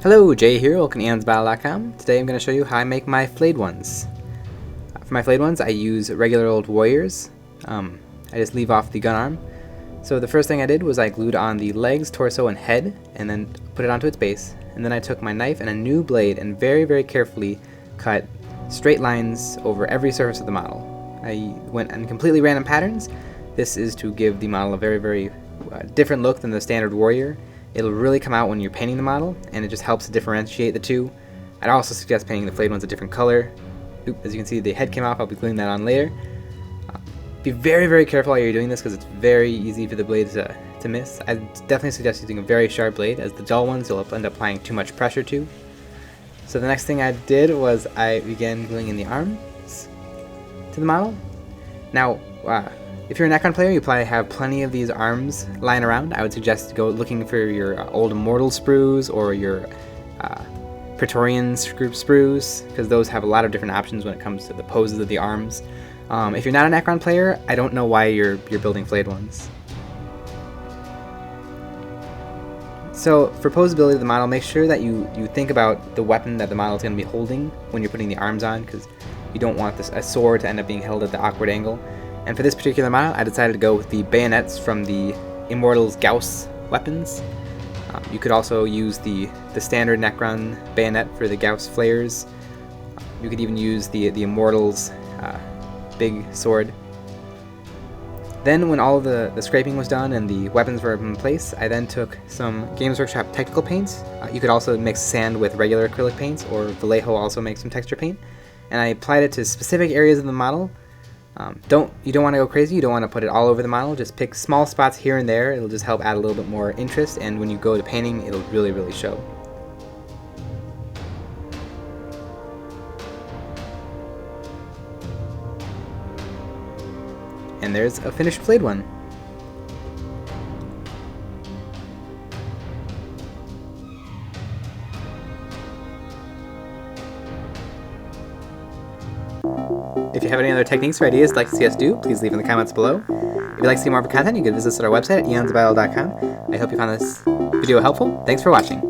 Hello, Jay here, welcome to EonsOfBattle.com. Today I'm going to show you how I make my Flayed ones. For my Flayed ones, I use regular old warriors. I just leave off the gun arm. So the first thing I did was I glued on the legs, torso, and head, and then put it onto its base. And then I took my knife and a new blade and very, very carefully cut straight lines over every surface of the model. I went in completely random patterns. This is to give the model a very, very different look than the standard warrior. It'll really come out when you're painting the model, and it just helps to differentiate the two. I'd also suggest painting the Flayed ones a different color. As you can see, the head came off. I'll be gluing that on later. Be very, very careful while you're doing this because it's very easy for the blades to miss. I definitely suggest using a very sharp blade, as the dull ones you'll end up applying too much pressure to. So the next thing I did was I began gluing in the arms to the model. Now, if you're a Necron player, you probably have plenty of these arms lying around. I would suggest go looking for your old Immortal sprues or your Praetorian group sprues, because those have a lot of different options when it comes to the poses of the arms. If you're not a Necron player, I don't know why you're building Flayed ones. So for posability of the model, make sure that you think about the weapon that the model is going to be holding when you're putting the arms on, because you don't want a sword to end up being held at the awkward angle. And for this particular model, I decided to go with the bayonets from the Immortals Gauss weapons. You could also use the standard Necron bayonet for the Gauss flares. You could even use the Immortals big sword. Then when all of the scraping was done and the weapons were in place, I then took some Games Workshop technical paints. You could also mix sand with regular acrylic paints, or Vallejo also makes some texture paint. And I applied it to specific areas of the model. You don't want to go crazy, you don't want to put it all over the model, just pick small spots here and there. It'll just help add a little bit more interest, and when you go to painting, it'll really, really show. And there's a finished Flayed one. If you have any other techniques or ideas you'd like to see us do, please leave in the comments below. If you'd like to see more of our content, you can visit us at our website at EonsOfBattle.com. I hope you found this video helpful. Thanks for watching.